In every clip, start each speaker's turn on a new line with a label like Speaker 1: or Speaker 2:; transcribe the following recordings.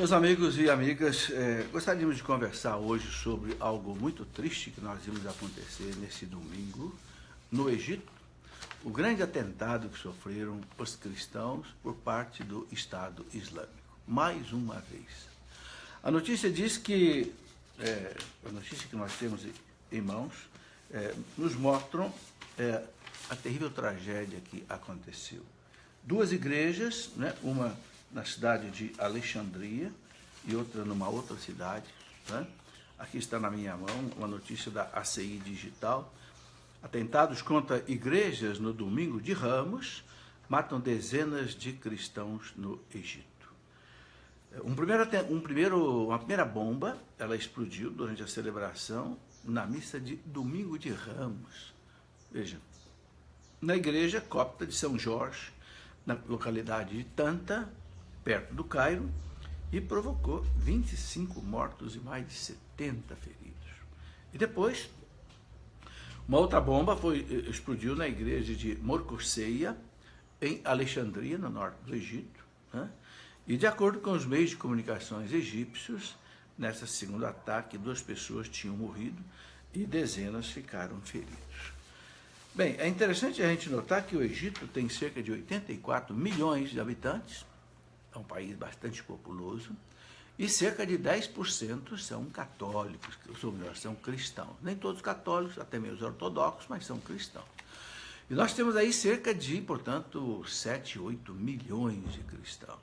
Speaker 1: Meus amigos e amigas, gostaríamos de conversar hoje sobre algo muito triste que nós vimos acontecer nesse domingo no Egito, o grande atentado que sofreram os cristãos por parte do Estado Islâmico, mais uma vez. A notícia diz que, a notícia que nós temos em mãos, nos mostram a terrível tragédia que aconteceu. Duas igrejas, né, uma na cidade de Alexandria e outra numa outra cidade, né? Aqui está na minha mão uma notícia da ACI Digital. Atentados contra igrejas no domingo de Ramos matam dezenas de cristãos no Egito. Uma primeira bomba, ela explodiu durante a celebração na missa de domingo de Ramos. Veja, na igreja copta de São Jorge, na localidade de Tanta, perto do Cairo, e provocou 25 mortos e mais de 70 feridos. E depois, uma outra bomba explodiu na igreja de Morcoceia, em Alexandria, no norte do Egito, né? E de acordo com os meios de comunicações egípcios, nesse segundo ataque, 2 pessoas tinham morrido e dezenas ficaram feridos. Bem, é interessante a gente notar que o Egito tem cerca de 84 milhões de habitantes, é um país bastante populoso, e cerca de 10% são católicos, ou melhor, são cristãos. Nem todos católicos, até mesmo os ortodoxos, mas são cristãos. E nós temos aí cerca de, portanto, 7, 8 milhões de cristãos.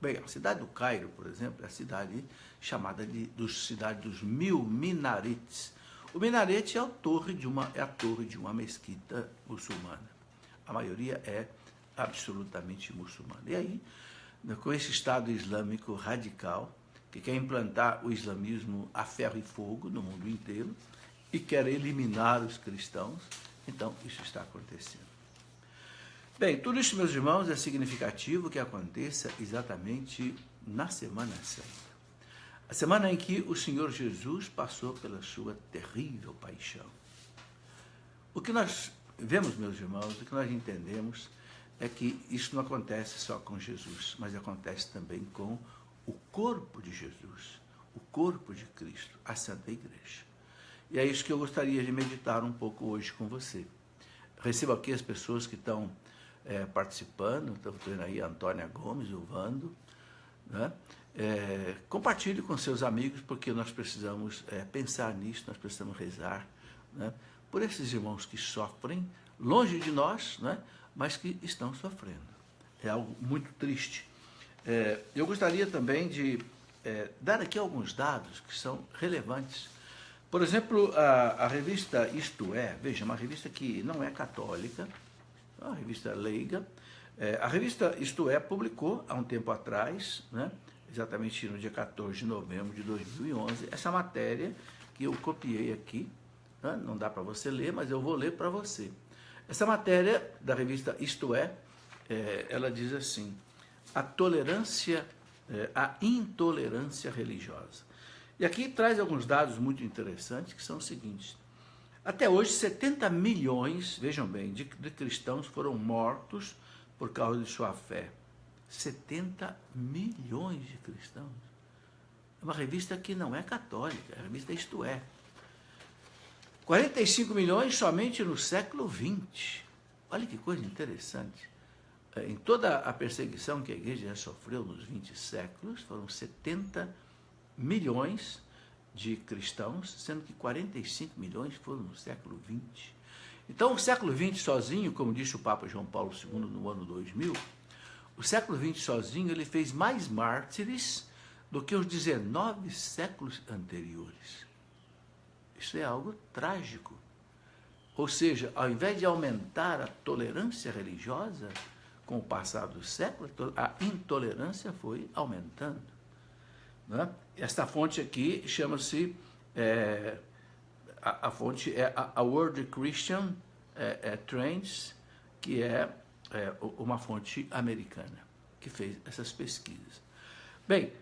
Speaker 1: Bem, a cidade do Cairo, por exemplo, é a cidade chamada cidade dos 1000 minaretes. O minarete é a torre de uma mesquita muçulmana. A maioria é absolutamente muçulmana. E aí, com esse Estado Islâmico radical, que quer implantar o islamismo a ferro e fogo no mundo inteiro e quer eliminar os cristãos, então isso está acontecendo. Bem, tudo isso, meus irmãos, é significativo que aconteça exatamente na Semana Santa. A semana em que o Senhor Jesus passou pela sua terrível paixão. O que nós vemos, meus irmãos, o que nós entendemos é que isso não acontece só com Jesus, mas acontece também com o corpo de Jesus, o corpo de Cristo, a Santa Igreja. E é isso que eu gostaria de meditar um pouco hoje com você. Recebo aqui as pessoas que estão participando, estão vendo aí a Antônia Gomes, o Vando, né? Compartilhe com seus amigos, porque nós precisamos pensar nisso, nós precisamos rezar, né, por esses irmãos que sofrem longe de nós, né, mas que estão sofrendo. É algo muito triste. Eu gostaria também de dar aqui alguns dados que são relevantes. Por exemplo, a revista Isto É, veja, uma revista que não é católica, é uma revista leiga. A revista Isto É publicou há um tempo atrás, né, exatamente no dia 14 de novembro de 2011, essa matéria que eu copiei aqui, né, não dá para você ler, mas eu vou ler para você. Essa matéria da revista Isto É, ela diz assim: a intolerância religiosa. E aqui traz alguns dados muito interessantes, que são os seguintes. Até hoje, 70 milhões, vejam bem, de cristãos foram mortos por causa de sua fé. 70 milhões de cristãos. É uma revista que não é católica, é a revista Isto É. 45 milhões somente no século XX. Olha que coisa interessante. Em toda a perseguição que a igreja já sofreu nos 20 séculos, foram 70 milhões de cristãos, sendo que 45 milhões foram no século XX. Então, o século XX sozinho, como disse o Papa João Paulo II no ano 2000, o século XX sozinho ele fez mais mártires do que os 19 séculos anteriores. Isso é algo trágico. Ou seja, ao invés de aumentar a tolerância religiosa, com o passar dos séculos, a intolerância foi aumentando. Né? Esta fonte aqui chama-se, a fonte é a World Christian Trends, que é uma fonte americana, que fez essas pesquisas. Bem,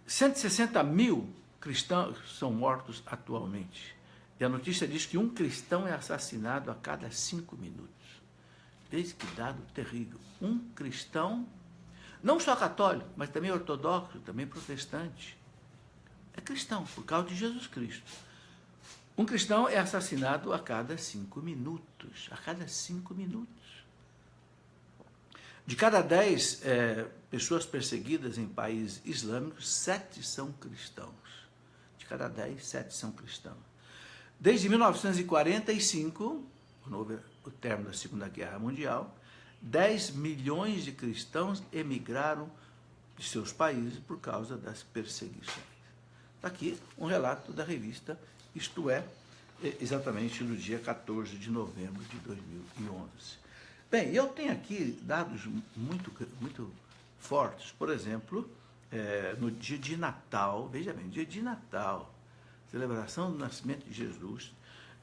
Speaker 1: 160 mil cristãos são mortos atualmente. E a notícia diz que um cristão é assassinado a cada 5 minutos. Veja que dado terrível. Um cristão Não só católico, mas também ortodoxo, também protestante. É cristão, por causa de Jesus Cristo. Um cristão é assassinado a cada 5 minutos. A cada 5 minutos. De cada 10 pessoas perseguidas em países islâmicos, 7 são cristãos. De cada 10, 7 são cristãos. Desde 1945, quando houve o término da Segunda Guerra Mundial, 10 milhões de cristãos emigraram de seus países por causa das perseguições. Está aqui um relato da revista Isto É, exatamente no dia 14 de novembro de 2011. Bem, eu tenho aqui dados muito fortes. Por exemplo, no dia de Natal, veja bem, dia de Natal, celebração do nascimento de Jesus,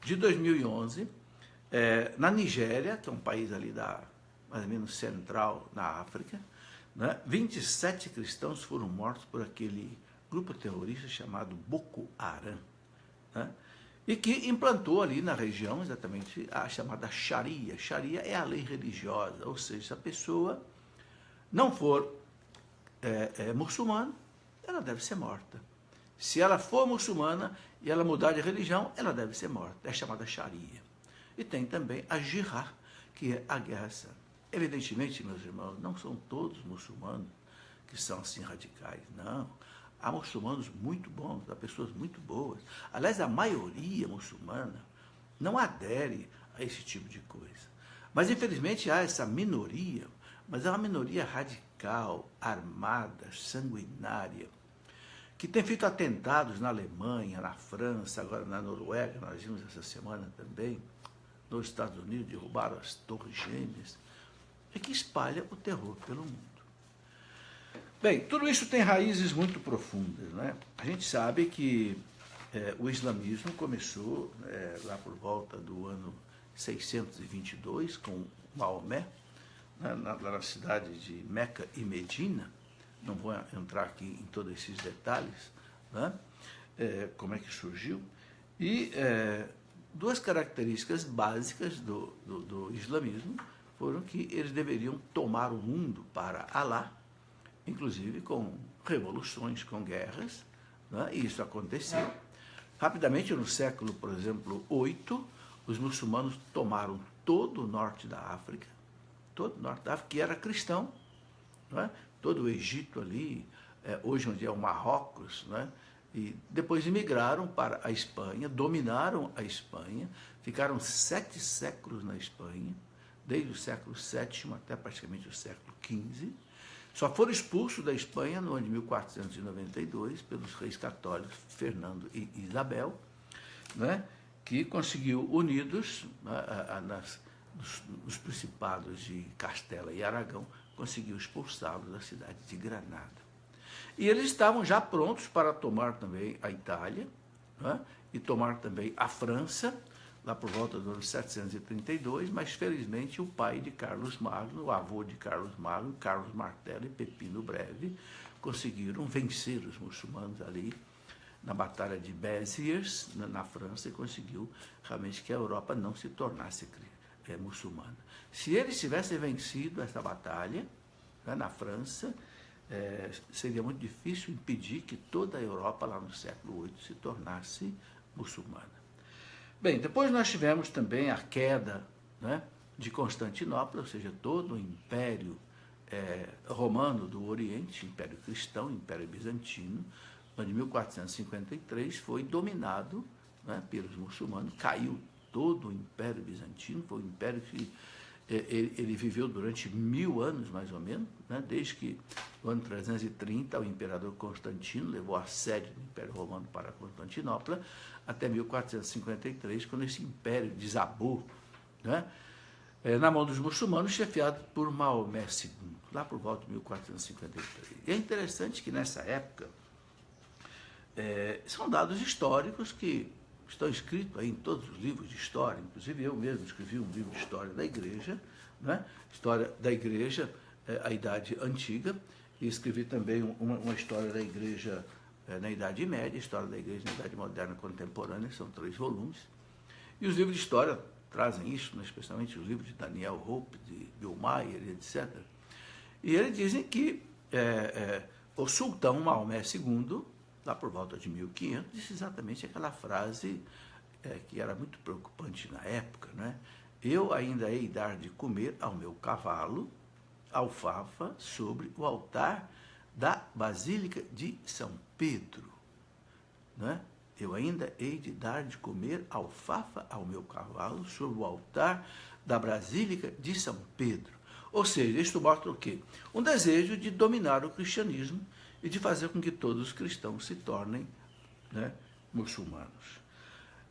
Speaker 1: de 2011, na Nigéria, que é um país ali mais ou menos central na África, né, 27 cristãos foram mortos por aquele grupo terrorista chamado Boko Haram, né, e que implantou ali na região exatamente a chamada Sharia. Sharia é a lei religiosa, ou seja, se a pessoa não for muçulmana, ela deve ser morta. Se ela for muçulmana e ela mudar de religião, ela deve ser morta. É chamada Sharia. E tem também a Jihad, que é a guerra santa. Evidentemente, meus irmãos, não são todos muçulmanos que são assim radicais, não. Há muçulmanos muito bons, há pessoas muito boas. Aliás, a maioria muçulmana não adere a esse tipo de coisa. Mas, infelizmente, há essa minoria, mas é uma minoria radical, armada, sanguinária, que tem feito atentados na Alemanha, na França, agora na Noruega, nós vimos essa semana também, nos Estados Unidos, derrubaram as Torres Gêmeas, e que espalha o terror pelo mundo. Bem, tudo isso tem raízes muito profundas, né? A gente sabe que o islamismo começou lá por volta do ano 622, com Maomé, né, lá na cidade de Meca e Medina. Não vou entrar aqui em todos esses detalhes, né? Como é que surgiu. E duas características básicas do islamismo foram que eles deveriam tomar o mundo para Alá, inclusive com revoluções, com guerras, né? E isso aconteceu. Rapidamente, no século, por exemplo, 8, os muçulmanos tomaram todo o norte da África, que era cristão, né? Todo o Egito ali, hoje onde é o Marrocos, né? E depois imigraram para a Espanha, dominaram a Espanha, ficaram 7 séculos na Espanha, desde o século VII até praticamente o século XV, só foram expulsos da Espanha no ano de 1492 pelos reis católicos Fernando e Isabel, né, que conseguiu, unidos nos principados de Castela e Aragão, conseguiu expulsá-los da cidade de Granada. E eles estavam já prontos para tomar também a Itália, né, e tomar também a França, lá por volta do ano 732, mas felizmente o pai de Carlos Magno, o avô de Carlos Magno, Carlos Martello e Pepino Breve, conseguiram vencer os muçulmanos ali na Batalha de Béziers, na França, e conseguiu realmente que a Europa não se tornasse muçulmana. Se eles tivessem vencido essa batalha, né, na França, seria muito difícil impedir que toda a Europa, lá no século VIII, se tornasse muçulmana. Bem, depois nós tivemos também a queda, né, de Constantinopla, ou seja, todo o Império Romano do Oriente, Império Cristão, Império Bizantino, onde em 1453 foi dominado, né, pelos muçulmanos, caiu todo o Império Bizantino, foi um império que ele viveu durante 1000 anos, mais ou menos, né, desde que no ano 330 o imperador Constantino levou a sede do Império Romano para Constantinopla, até 1453, quando esse império desabou, né, na mão dos muçulmanos, chefiado por Maomé II, lá por volta de 1453. E é interessante que nessa época, são dados históricos que estão escritos aí em todos os livros de história, inclusive eu mesmo escrevi um livro de história da igreja, né? História da igreja, a Idade Antiga, e escrevi também uma história da igreja na Idade Média, história da igreja na Idade Moderna Contemporânea, são 3 volumes, e os livros de história trazem isso, né? Especialmente os livros de Daniel Hope, de Bill Maher, etc. E eles dizem que o sultão Maomé II, lá por volta de 1500, disse exatamente aquela frase que era muito preocupante na época, né? Eu ainda hei dar de comer ao meu cavalo alfafa sobre o altar da Basílica de São Pedro, né? Eu ainda hei de dar de comer alfafa ao meu cavalo sobre o altar da Basílica de São Pedro. Ou seja, isto mostra o quê? Um desejo de dominar o cristianismo e de fazer com que todos os cristãos se tornem, né, muçulmanos.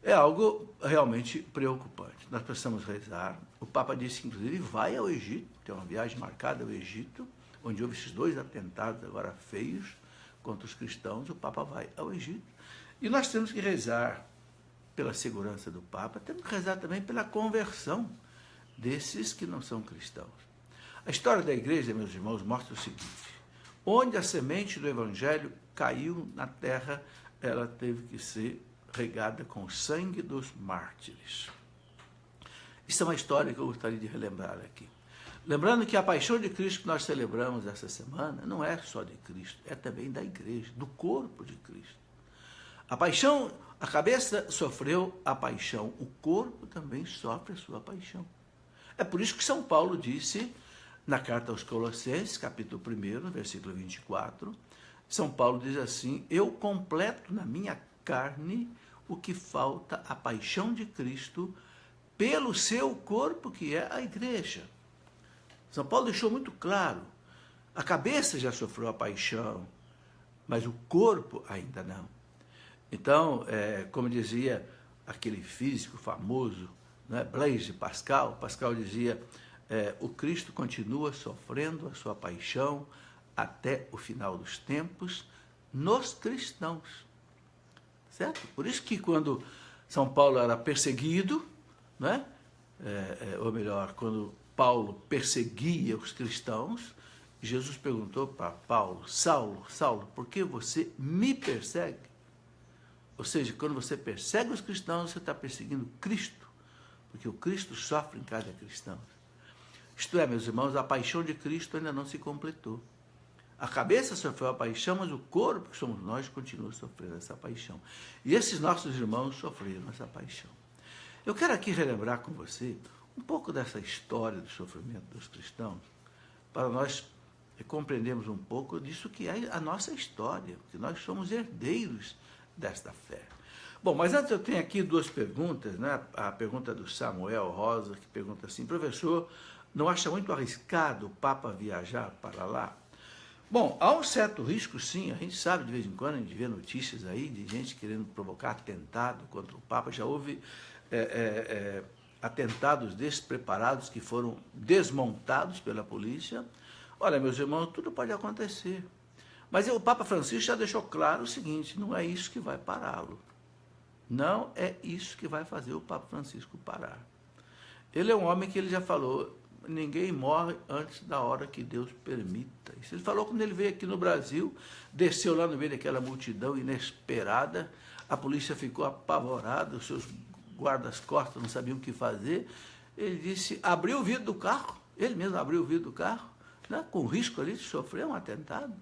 Speaker 1: É algo realmente preocupante. Nós precisamos rezar. O Papa disse que, inclusive, vai ao Egito, tem uma viagem marcada ao Egito, onde houve esses 2 atentados agora feios contra os cristãos. O Papa vai ao Egito. E nós temos que rezar pela segurança do Papa, temos que rezar também pela conversão desses que não são cristãos. A história da igreja, meus irmãos, mostra o seguinte: onde a semente do evangelho caiu na terra, ela teve que ser regada com o sangue dos mártires. Isso é uma história que eu gostaria de relembrar aqui. Lembrando que a paixão de Cristo que nós celebramos essa semana não é só de Cristo, é também da igreja, do corpo de Cristo. A paixão, a cabeça sofreu a paixão, o corpo também sofre a sua paixão. É por isso que São Paulo disse, na carta aos Colossenses, capítulo 1, versículo 24, São Paulo diz assim: eu completo na minha carne o que falta à paixão de Cristo pelo seu corpo, que é a igreja. São Paulo deixou muito claro, a cabeça já sofreu a paixão, mas o corpo ainda não. Então, como dizia aquele físico famoso, né, Blaise Pascal, Pascal dizia, o Cristo continua sofrendo a sua paixão até o final dos tempos nos cristãos. Certo? Por isso que quando São Paulo era perseguido, né, ou melhor, quando Paulo perseguia os cristãos, Jesus perguntou para Paulo: Saulo, Saulo, por que você me persegue? Ou seja, quando você persegue os cristãos, você está perseguindo Cristo, porque o Cristo sofre em cada cristão. Isto é, meus irmãos, a paixão de Cristo ainda não se completou. A cabeça sofreu a paixão, mas o corpo, que somos nós, continua sofrendo essa paixão. E esses nossos irmãos sofreram essa paixão. Eu quero aqui relembrar com você um pouco dessa história do sofrimento dos cristãos, para nós compreendermos um pouco disso que é a nossa história, que nós somos herdeiros desta fé. Bom, mas antes eu tenho aqui 2 perguntas, né? A pergunta do Samuel Rosa, que pergunta assim: professor, não acha muito arriscado o Papa viajar para lá? Bom, há um certo risco, sim. A gente sabe, de vez em quando, a gente vê notícias aí de gente querendo provocar atentado contra o Papa. Já houve atentados despreparados que foram desmontados pela polícia. Olha, meus irmãos, tudo pode acontecer. Mas o Papa Francisco já deixou claro o seguinte: não é isso que vai pará-lo. Não é isso que vai fazer o Papa Francisco parar. Ele é um homem que ele já falou: ninguém morre antes da hora que Deus permita. Isso ele falou quando ele veio aqui no Brasil, desceu lá no meio daquela multidão inesperada, a polícia ficou apavorada, os seus guardas-costas não sabiam o que fazer. Ele disse, abriu o vidro do carro, ele mesmo abriu o vidro do carro, né, com risco ali de sofrer um atentado.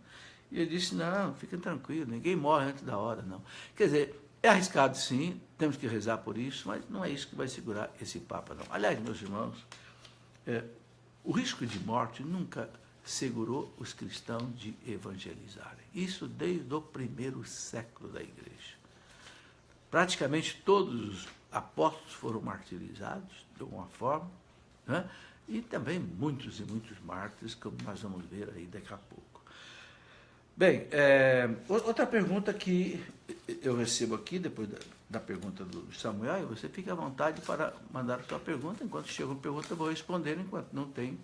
Speaker 1: E ele disse, não, fiquem tranquilos, ninguém morre antes da hora, não. Quer dizer, é arriscado sim, temos que rezar por isso, mas não é isso que vai segurar esse Papa, não. Aliás, meus irmãos, o risco de morte nunca segurou os cristãos de evangelizarem. Isso desde o 1º século da igreja. Praticamente todos os apóstolos foram martirizados, de alguma forma, né? E também muitos e muitos mártires, como nós vamos ver aí daqui a pouco. Bem, outra pergunta que eu recebo aqui, depois da pergunta do Samuel, você fica à vontade para mandar a sua pergunta. Enquanto chega uma pergunta, eu vou responder, enquanto não tem,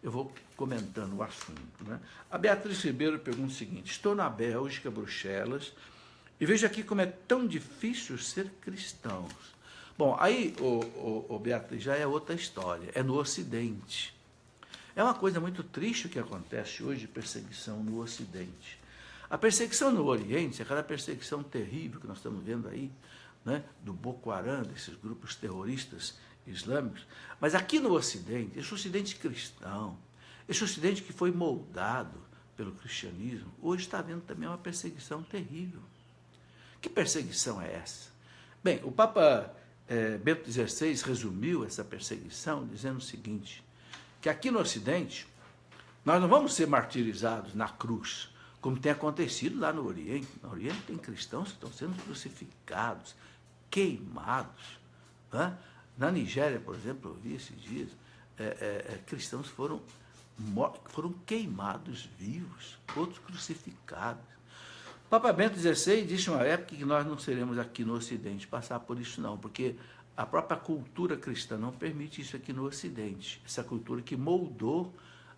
Speaker 1: eu vou comentando o assunto, né? A Beatriz Ribeiro pergunta o seguinte: estou na Bélgica, Bruxelas, e vejo aqui como é tão difícil ser cristãos. Bom, aí, Beatriz, já é outra história, é no Ocidente. É uma coisa muito triste o que acontece hoje, perseguição no Ocidente. A perseguição no Oriente, aquela perseguição terrível que nós estamos vendo aí, né, do Boko Haram, desses grupos terroristas islâmicos, mas aqui no Ocidente, esse Ocidente cristão, esse Ocidente que foi moldado pelo cristianismo, hoje está havendo também uma perseguição terrível. Que perseguição é essa? Bem, o Papa Bento XVI resumiu essa perseguição dizendo o seguinte, que aqui no Ocidente, nós não vamos ser martirizados na cruz, como tem acontecido lá no Oriente. No Oriente tem cristãos que estão sendo crucificados, queimados. Né? Na Nigéria, por exemplo, eu vi esses dias, cristãos foram queimados vivos, outros crucificados. O Papa Bento XVI disse uma época que nós não seremos aqui no Ocidente passar por isso não, porque a própria cultura cristã não permite isso aqui no Ocidente, essa cultura que moldou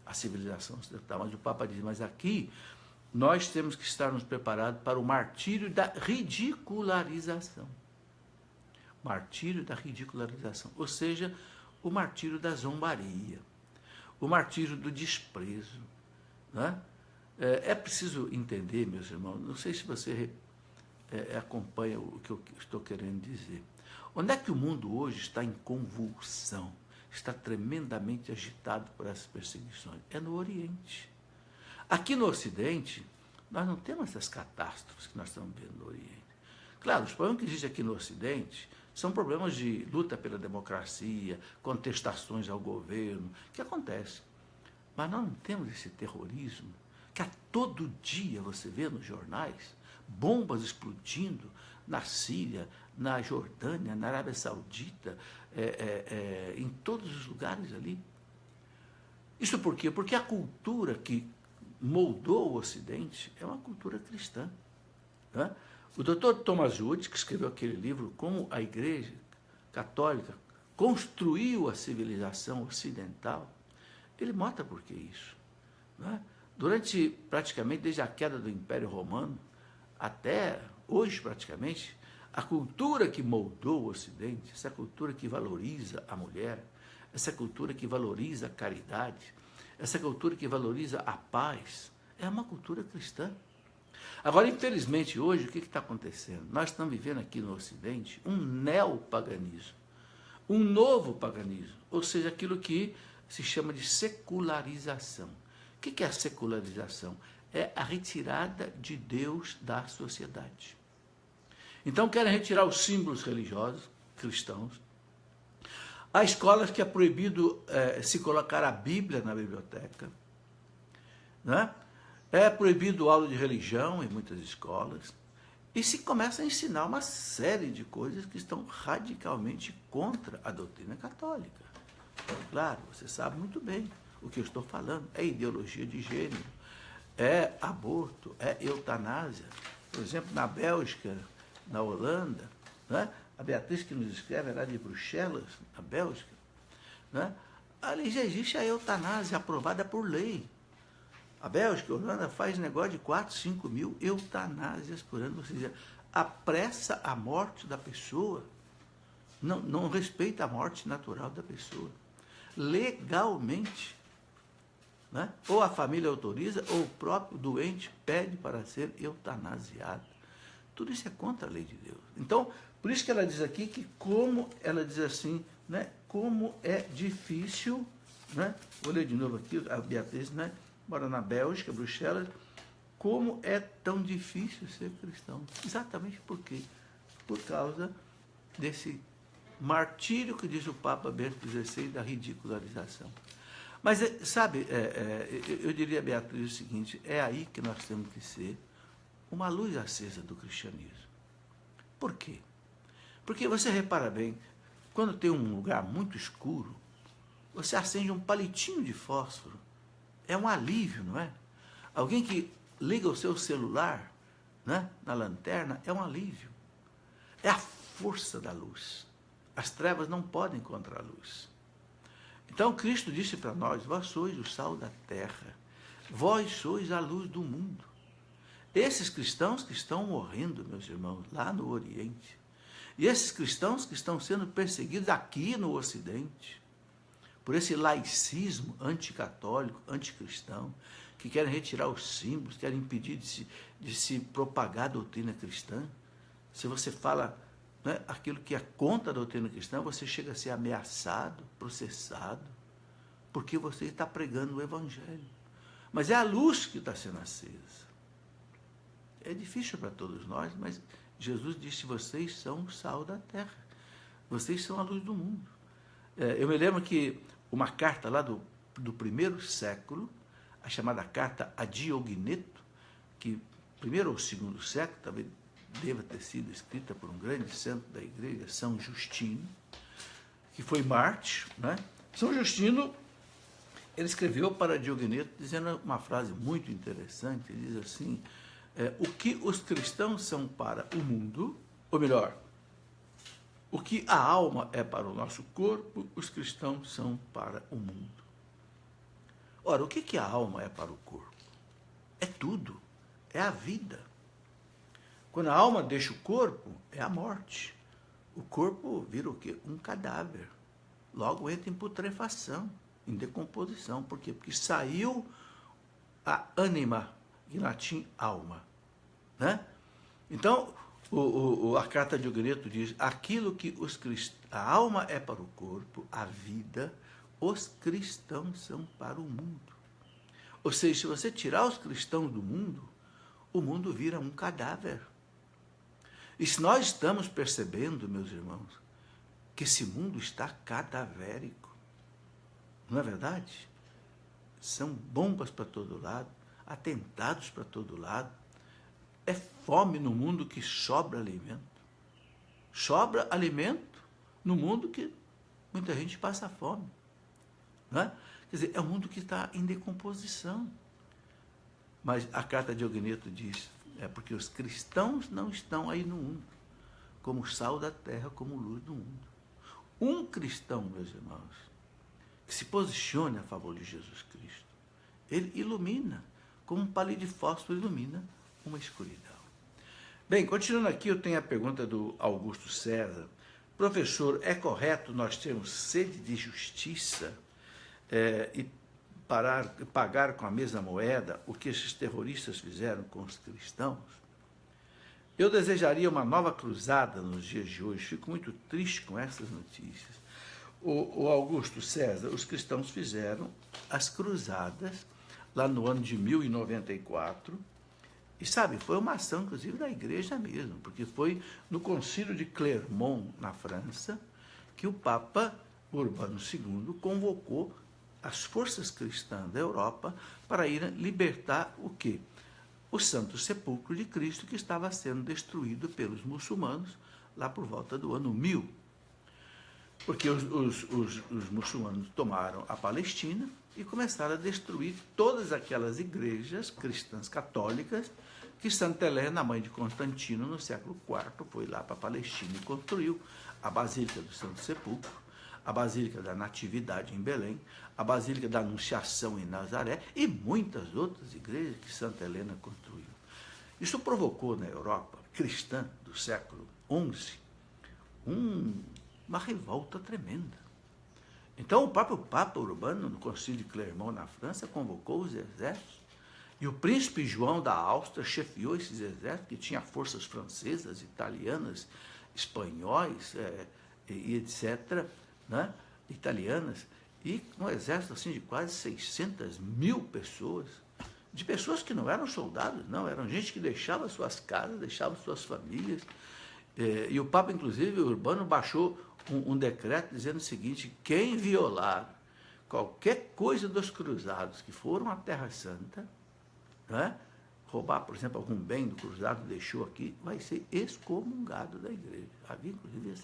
Speaker 1: a civilização ocidental. Mas o Papa diz, mas aqui nós temos que estar nos preparados para o martírio da ridicularização. Martírio da ridicularização, ou seja, o martírio da zombaria, o martírio do desprezo. Né? É preciso entender, meus irmãos, não sei se você acompanha o que eu estou querendo dizer. Onde é que o mundo hoje está em convulsão, está tremendamente agitado por essas perseguições? É no Oriente. Aqui no Ocidente, nós não temos essas catástrofes que nós estamos vendo no Oriente. Claro, os problemas que existem aqui no Ocidente são problemas de luta pela democracia, contestações ao governo, que acontecem. Mas nós não temos esse terrorismo que a todo dia você vê nos jornais, bombas explodindo na Síria, na Jordânia, na Arábia Saudita, em todos os lugares ali. Isso por quê? Porque a cultura que moldou o Ocidente é uma cultura cristã. Né? O Dr. Thomas Woods, que escreveu aquele livro, Como a Igreja Católica construiu a civilização ocidental, ele mostra por que isso. Né? Durante, praticamente, desde a queda do Império Romano, até hoje, praticamente, a cultura que moldou o Ocidente, essa cultura que valoriza a mulher, essa cultura que valoriza a caridade, essa cultura que valoriza a paz, é uma cultura cristã. Agora, infelizmente, hoje, o que está acontecendo? Nós estamos vivendo aqui no Ocidente um neopaganismo, um novo paganismo, ou seja, aquilo que se chama de secularização. O que é a secularização? É a retirada de Deus da sociedade. Então, querem retirar os símbolos religiosos cristãos. Há escolas que é proibido se colocar a Bíblia na biblioteca. Né? É proibido aula de religião em muitas escolas. E se começa a ensinar uma série de coisas que estão radicalmente contra a doutrina católica. Claro, você sabe muito bem o que eu estou falando. É ideologia de gênero, é aborto, é eutanásia. Por exemplo, na Bélgica, na Holanda, né? A Beatriz que nos escreve, era de Bruxelas, na Bélgica, né? Ali já existe a eutanásia aprovada por lei. A Bélgica, a Holanda faz negócio de 4, 5 mil eutanásias por ano, ou seja, apressa a morte da pessoa, não respeita a morte natural da pessoa, legalmente. Né? Ou a família autoriza, ou o próprio doente pede para ser eutanasiado. Tudo isso é contra a lei de Deus. Então, por isso que ela diz aqui que como, ela diz assim, né, como é difícil, né, vou ler de novo aqui, a Beatriz, né, mora na Bélgica, Bruxelas, como é tão difícil ser cristão. Exatamente por quê? Por causa desse martírio que diz o Papa Bento XVI da ridicularização. Mas, sabe, eu diria, Beatriz, o seguinte, é aí que nós temos que ser uma luz acesa do cristianismo. Por quê? Porque você repara bem, quando tem um lugar muito escuro, você acende um palitinho de fósforo, é um alívio, não é? Alguém que liga o seu celular, né, na lanterna, é um alívio. É a força da luz. As trevas não podem contra a luz. Então, Cristo disse para nós, vós sois o sal da terra, vós sois a luz do mundo. Esses cristãos que estão morrendo, meus irmãos, lá no Oriente, e esses cristãos que estão sendo perseguidos aqui no Ocidente, por esse laicismo anticatólico, anticristão, que querem retirar os símbolos, querem impedir de se propagar a doutrina cristã. Se você fala, né, aquilo que é contra a doutrina cristã, você chega a ser ameaçado, processado, porque você está pregando o Evangelho. mas é a luz que está sendo acesa. É difícil para todos nós, mas Jesus disse, vocês são o sal da terra, vocês são a luz do mundo. Eu me lembro que uma carta lá do primeiro século, a chamada carta a Diogneto, que primeiro ou segundo século, talvez deva ter sido escrita por um grande santo da igreja, São Justino, que foi mártir, né? São Justino, ele escreveu para Diogneto, dizendo uma frase muito interessante, ele diz assim, o que os cristãos são para o mundo, ou melhor, o que a alma é para o nosso corpo, os cristãos são para o mundo. Ora, o que a alma é para o corpo? É tudo, é a vida. Quando a alma deixa o corpo, é a morte. O corpo vira o quê? Um cadáver. Logo entra em putrefação, em decomposição. Por quê? Porque saiu a ânima, em latim, alma. Né? Então, a carta de Diogneto diz, aquilo que a alma é para o corpo, a vida, os cristãos são para o mundo. Ou seja, se você tirar os cristãos do mundo, o mundo vira um cadáver. E se nós estamos percebendo, meus irmãos, que esse mundo está cadavérico, não é verdade? São bombas para todo lado, atentados para todo lado, é fome no mundo que sobra alimento. Sobra alimento no mundo que muita gente passa fome. Não é? Quer dizer, é um mundo que está em decomposição. Mas a carta de Diogneto diz, é porque os cristãos não estão aí no mundo, como sal da terra, como luz do mundo. Um cristão, meus irmãos, que se posicione a favor de Jesus Cristo, ele ilumina, como um palito de fósforo ilumina uma escuridão. Bem, continuando aqui, eu tenho a pergunta do Augusto César. Professor, é correto nós termos sede de justiça e pagar com a mesma moeda o que esses terroristas fizeram com os cristãos? Eu desejaria uma nova cruzada nos dias de hoje. Fico muito triste com essas notícias. O Augusto César, os cristãos fizeram as cruzadas lá no ano de 1094, e sabe, foi uma ação, inclusive, da igreja mesmo, porque foi no concílio de Clermont, na França, que o Papa Urbano II convocou as forças cristãs da Europa para ir libertar o quê? O Santo Sepulcro de Cristo, que estava sendo destruído pelos muçulmanos lá por volta do ano 1000. Porque os muçulmanos tomaram a Palestina e começaram a destruir todas aquelas igrejas cristãs católicas que Santa Helena, a mãe de Constantino, no século IV, foi lá para a Palestina e construiu a Basílica do Santo Sepulcro, a Basílica da Natividade em Belém, a Basílica da Anunciação em Nazaré e muitas outras igrejas que Santa Helena construiu. Isso provocou na Europa cristã do século XI uma revolta tremenda. Então, o próprio Papa Urbano, no Concílio de Clermont, na França, convocou os exércitos, e o príncipe João da Áustria chefiou esses exércitos, que tinha forças francesas, italianas, espanhóis, e etc., né? Italianas, e um exército assim, de quase 600.000 pessoas, de pessoas que não eram soldados, não, eram gente que deixava suas casas, deixava suas famílias, e o Papa, inclusive, Urbano, baixou um decreto dizendo o seguinte: quem violar qualquer coisa dos cruzados que foram à Terra Santa, né, roubar, por exemplo, algum bem do cruzado deixou aqui, vai ser excomungado da igreja. Havia, inclusive,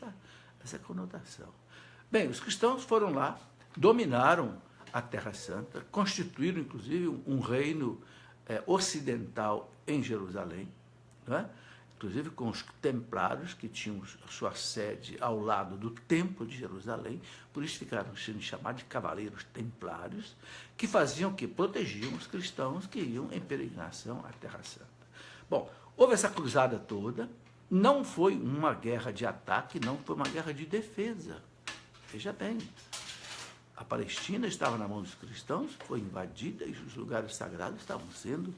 Speaker 1: essa conotação. Bem, os cristãos foram lá, dominaram a Terra Santa, constituíram, inclusive, um reino ocidental em Jerusalém, né? Inclusive com os templários, que tinham a sua sede ao lado do Templo de Jerusalém, por isso ficaram sendo chamados de cavaleiros templários, que faziam que protegiam os cristãos que iam em peregrinação à Terra Santa. Bom, houve essa cruzada toda, não foi uma guerra de ataque, não foi uma guerra de defesa. Veja bem, a Palestina estava na mão dos cristãos, foi invadida e os lugares sagrados estavam sendo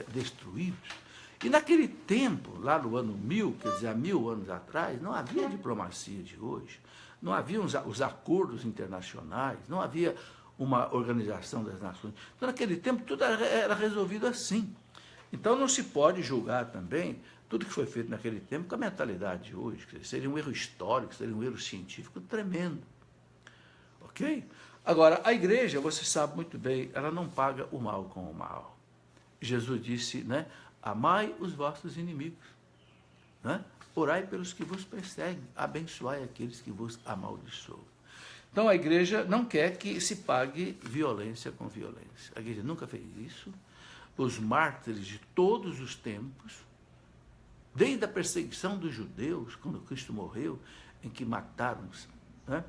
Speaker 1: destruídos. E naquele tempo, lá no ano 1000, quer dizer, há 1000 anos atrás, não havia a diplomacia de hoje, não havia os acordos internacionais, não havia uma organização das nações. Então, naquele tempo, tudo era resolvido assim. Então, não se pode julgar também tudo que foi feito naquele tempo com a mentalidade de hoje. Seria um erro histórico, seria um erro científico tremendo. Ok? Agora, a igreja, você sabe muito bem, ela não paga o mal com o mal. Jesus disse, né? Amai os vossos inimigos, né? Orai pelos que vos perseguem, abençoai aqueles que vos amaldiçoam. Então, a igreja não quer que se pague violência com violência. A igreja nunca fez isso. Os mártires de todos os tempos, desde a perseguição dos judeus, quando Cristo morreu, em que mataram, né,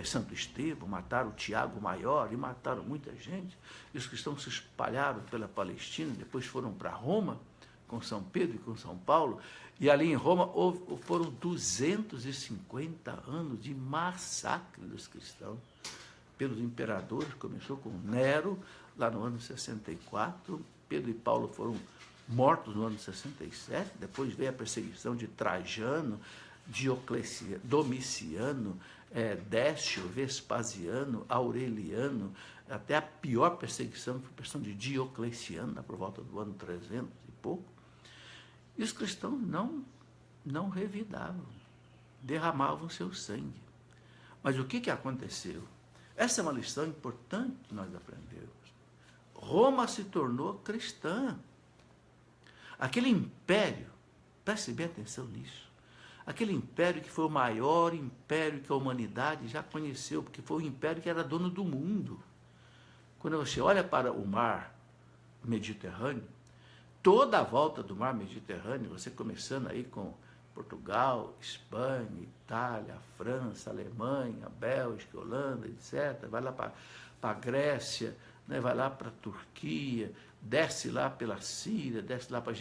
Speaker 1: Santo Estevão, mataram Tiago Maior e mataram muita gente, e os cristãos se espalharam pela Palestina, depois foram para Roma, com São Pedro e com São Paulo, e ali em Roma foram 250 anos de massacre dos cristãos pelos imperadores. Começou com Nero, lá no ano 64, Pedro e Paulo foram mortos no ano 67, depois veio a perseguição de Trajano, Domiciano, Décio, Vespasiano, Aureliano, até a pior perseguição foi a perseguição de Diocleciano, por volta do ano 300 e pouco. E os cristãos não revidavam, derramavam seu sangue. Mas o que aconteceu? Essa é uma lição importante que nós aprendemos. Roma se tornou cristã. Aquele império, preste bem atenção nisso, aquele império que foi o maior império que a humanidade já conheceu, porque foi o império que era dono do mundo. Quando você olha para o mar Mediterrâneo, toda a volta do mar Mediterrâneo, você começando aí com Portugal, Espanha, Itália, França, Alemanha, Bélgica, Holanda, etc., vai lá para a Grécia, né, vai lá para a Turquia, desce lá pela Síria, desce lá para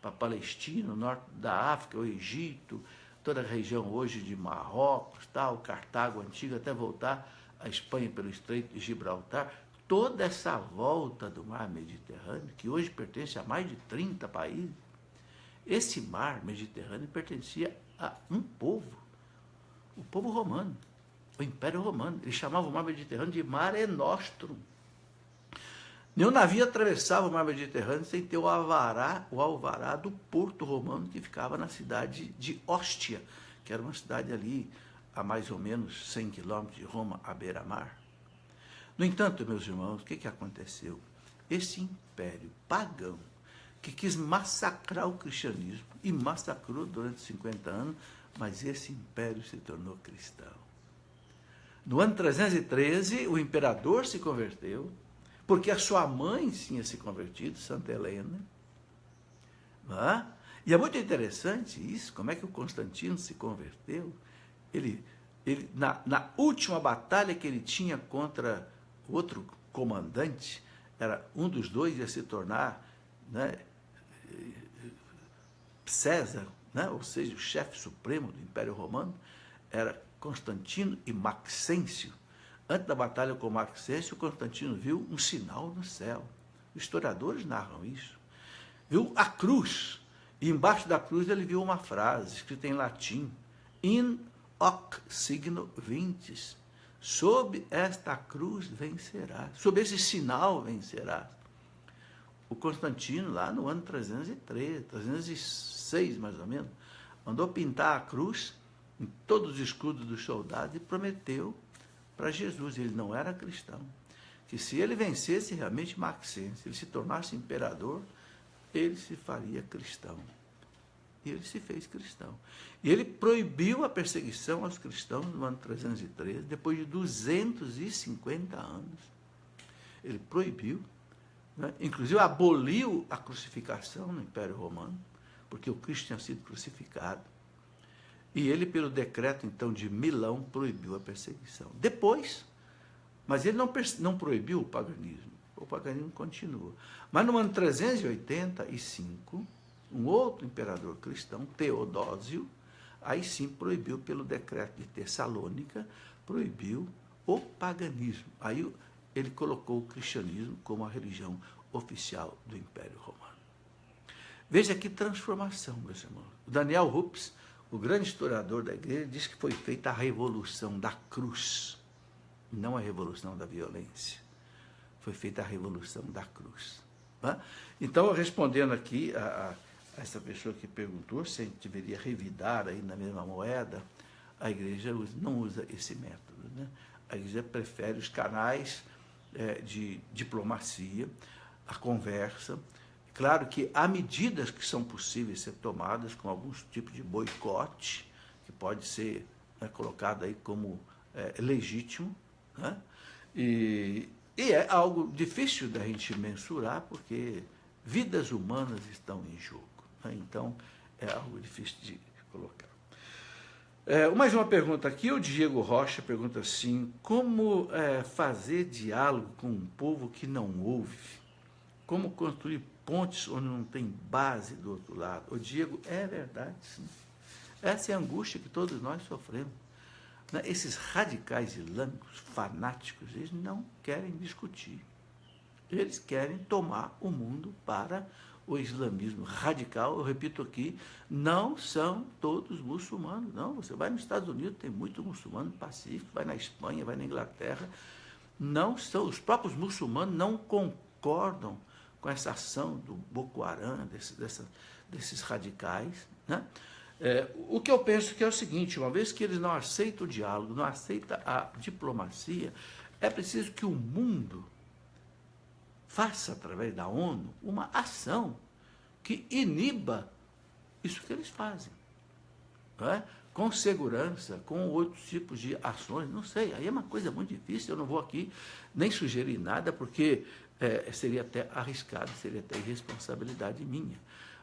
Speaker 1: a Palestina, o norte da África, o Egito, toda a região hoje de Marrocos, tal, Cartago antiga, até voltar à Espanha pelo Estreito de Gibraltar. Toda essa volta do mar Mediterrâneo, que hoje pertence a mais de 30 países, esse mar Mediterrâneo pertencia a um povo, o povo romano, o Império Romano. Eles chamavam o mar Mediterrâneo de Mare Nostrum. Nenhum navio atravessava o mar Mediterrâneo sem ter o alvará do porto romano, que ficava na cidade de Ostia, que era uma cidade ali a mais ou menos 100 quilômetros de Roma, à beira-mar. No entanto, meus irmãos, o que aconteceu? Esse império pagão, que quis massacrar o cristianismo, e massacrou durante 50 anos, mas esse império se tornou cristão. No ano 313, o imperador se converteu, porque a sua mãe tinha se convertido, Santa Helena. Não é? E é muito interessante isso, como é que o Constantino se converteu. Ele na última batalha que ele tinha contra outro comandante, era um dos dois ia se tornar, né, César, né, ou seja, o chefe supremo do Império Romano, era Constantino e Maxêncio. Antes da batalha com Maxêncio, Constantino viu um sinal no céu. Os historiadores narram isso. Viu a cruz, e embaixo da cruz ele viu uma frase, escrita em latim, in hoc signo vinces, sob esta cruz vencerás, sob esse sinal vencerás. O Constantino, lá no ano 303, 306 mais ou menos, mandou pintar a cruz em todos os escudos dos soldados e prometeu para Jesus, ele não era cristão, que se ele vencesse realmente Maxêncio, ele se tornasse imperador, ele se faria cristão. E ele se fez cristão. E ele proibiu a perseguição aos cristãos no ano 313, depois de 250 anos. Ele proibiu, né? Inclusive aboliu a crucificação no Império Romano, porque o Cristo tinha sido crucificado. E ele, pelo decreto, então, de Milão, proibiu a perseguição. Depois, mas ele não proibiu o paganismo continua. Mas no ano 385, um outro imperador cristão, Teodósio, aí sim proibiu, pelo decreto de Tessalônica, proibiu o paganismo. Aí ele colocou o cristianismo como a religião oficial do Império Romano. Veja que transformação, meus irmãos. O Daniel Ruppes, o grande historiador da igreja, diz que foi feita a revolução da cruz. não a revolução da violência. Foi feita a revolução da cruz. Tá? Então, respondendo aqui a essa pessoa que perguntou se a gente deveria revidar aí na mesma moeda, a igreja não usa esse método, né? A igreja prefere os canais de diplomacia, a conversa. Claro que há medidas que são possíveis ser tomadas com alguns tipos de boicote, que pode ser colocado aí como legítimo, né? E é algo difícil da gente mensurar, porque vidas humanas estão em jogo, né? Então, é algo difícil de colocar. Mais uma pergunta aqui, o Diego Rocha pergunta assim, como fazer diálogo com um povo que não ouve? Como construir pontes onde não tem base do outro lado? O Diego, é verdade, sim. Essa é a angústia que todos nós sofremos. Esses radicais islâmicos, fanáticos, eles não querem discutir. Eles querem tomar o mundo para o islamismo radical. Eu repito aqui, não são todos muçulmanos, não. Você vai nos Estados Unidos, tem muito muçulmano pacífico, vai na Espanha, vai na Inglaterra. Não são, os próprios muçulmanos não concordam com essa ação do Boko Haram, desses radicais, né? O que eu penso que é o seguinte, uma vez que eles não aceitam o diálogo, não aceitam a diplomacia, é preciso que o mundo faça, através da ONU, uma ação que iniba isso que eles fazem, não é? Com segurança, com outros tipos de ações, não sei, aí é uma coisa muito difícil, eu não vou aqui nem sugerir nada, porque seria até arriscado, seria até irresponsabilidade minha.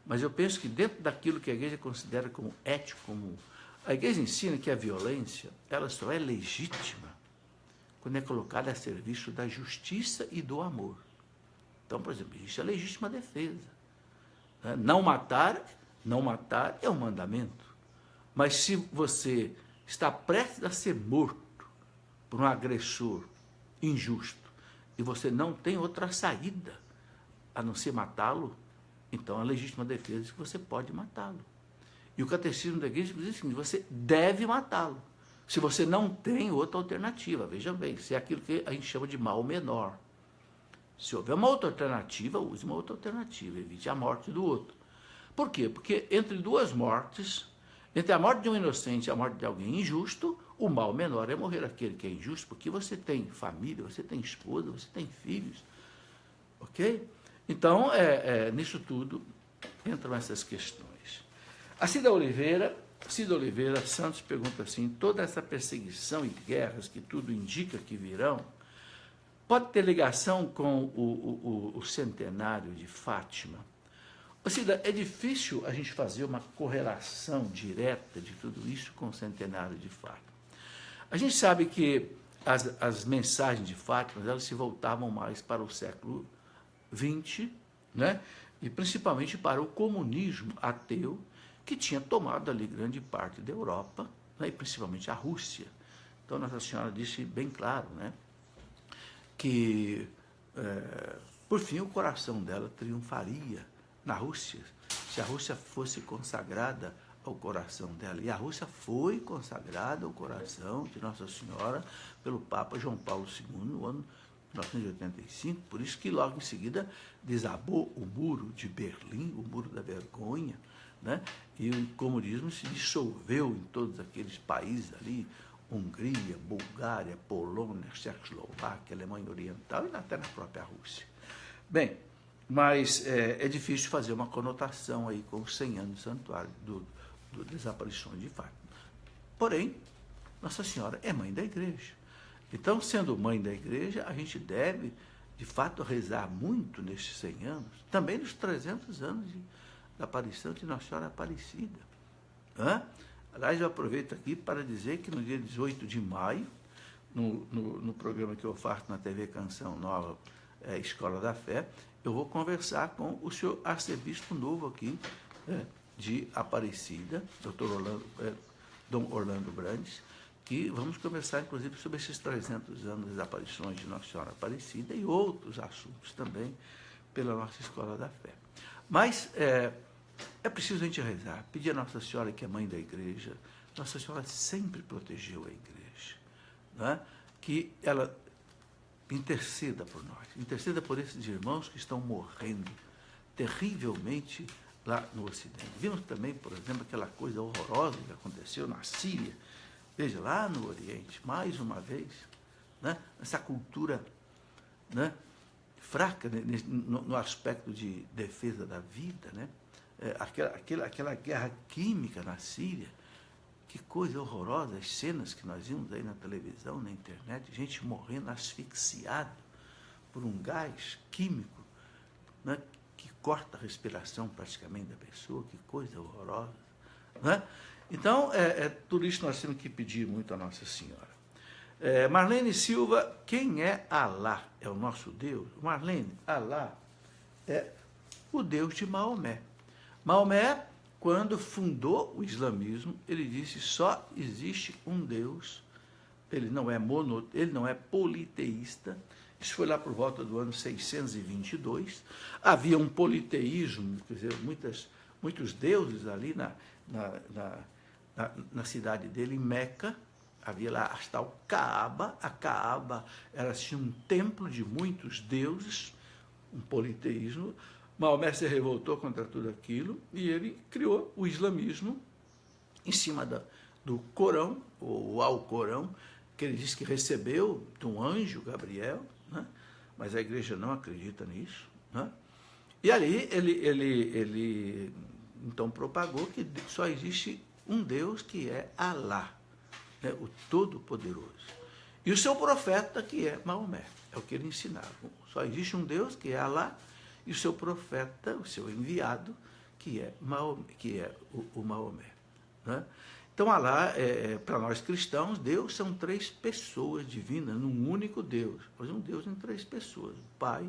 Speaker 1: Mas eu penso que dentro daquilo que a igreja considera como ético, como a igreja ensina que a violência, ela só é legítima quando é colocada a serviço da justiça e do amor. Então, por exemplo, existe a legítima defesa. Não matar é um mandamento. Mas se você está prestes a ser morto por um agressor injusto e você não tem outra saída a não ser matá-lo, então a legítima defesa diz que você pode matá-lo. E o catecismo da igreja diz o seguinte, você deve matá-lo, se você não tem outra alternativa. Veja bem, isso é aquilo que a gente chama de mal menor. Se houver uma outra alternativa, use uma outra alternativa, evite a morte do outro. Por quê? Porque entre duas mortes, entre a morte de um inocente e a morte de alguém injusto, o mal menor é morrer aquele que é injusto, porque você tem família, você tem esposa, você tem filhos. Ok? Então, nisso tudo, entram essas questões. A Cida Oliveira Santos pergunta assim, toda essa perseguição e guerras que tudo indica que virão, pode ter ligação com o centenário de Fátima? Cida, é difícil a gente fazer uma correlação direta de tudo isso com o centenário de Fátima. A gente sabe que as mensagens de Fátima, elas se voltavam mais para o século XX, né? E principalmente para o comunismo ateu, que tinha tomado ali grande parte da Europa, né? E principalmente a Rússia. Então, Nossa Senhora disse bem claro, né? Que, por fim, o coração dela triunfaria na Rússia, se a Rússia fosse consagrada ao coração dela. E a Rússia foi consagrada ao coração de Nossa Senhora pelo Papa João Paulo II no ano 1985, por isso que logo em seguida desabou o muro de Berlim, o muro da vergonha, né? E o comunismo se dissolveu em todos aqueles países ali, Hungria, Bulgária, Polônia, Tchecoslováquia, Alemanha Oriental e até na própria Rússia. Bem, mas é difícil fazer uma conotação aí com os 100 anos do santuário, do desaparição de Fátima. Porém, Nossa Senhora é mãe da igreja. Então, sendo mãe da igreja, a gente deve, de fato, rezar muito nesses 100 anos, também nos 300 anos da aparição de Nossa Senhora Aparecida. Aliás, eu aproveito aqui para dizer que no dia 18 de maio, no programa que eu faço na TV Canção Nova, Escola da Fé, eu vou conversar com o senhor arcebispo novo aqui, de Aparecida, Dom Orlando Brandes, que vamos conversar, inclusive, sobre esses 300 anos das aparições de Nossa Senhora Aparecida e outros assuntos também pela nossa Escola da Fé. Mas é preciso a gente rezar, pedir a Nossa Senhora, que é mãe da igreja. Nossa Senhora sempre protegeu a igreja, né? que ela interceda por nós, interceda por esses irmãos que estão morrendo terrivelmente lá no Ocidente. Vimos também, por exemplo, aquela coisa horrorosa que aconteceu na Síria, veja, lá no Oriente, mais uma vez, né? Essa cultura, né, fraca, né, no aspecto de defesa da vida, né? Aquela guerra química na Síria, que coisa horrorosa, as cenas que nós vimos aí na televisão, na internet, gente morrendo asfixiado por um gás químico, né, que corta a respiração praticamente da pessoa, que coisa horrorosa. Né? Então, tudo isso nós temos que pedir muito a Nossa Senhora. Marlene Silva, quem é Alá? É o nosso Deus? Marlene, Alá é o Deus de Maomé. Maomé, quando fundou o islamismo, ele disse: só existe um Deus, ele não é politeísta. Isso foi lá por volta do ano 622. Havia um politeísmo, quer dizer, muitos deuses ali na cidade dele, em Meca. Havia lá a tal Kaaba. A Kaaba era assim, um templo de muitos deuses, um politeísmo. Maomé se revoltou contra tudo aquilo e ele criou o islamismo em cima do Corão, ou Alcorão, que ele disse que recebeu de um anjo, Gabriel, né? Mas a igreja não acredita nisso. Né? E ali ele então propagou que só existe um Deus, que é Alá, né? O Todo-Poderoso. E o seu profeta, que é Maomé, é o que ele ensinava. Só existe um Deus, que é Alá, e o seu profeta, o seu enviado, que é o Maomé. Né? Então, Alá, para nós cristãos, Deus são três pessoas divinas, num único Deus. Mas um Deus em três pessoas: o Pai,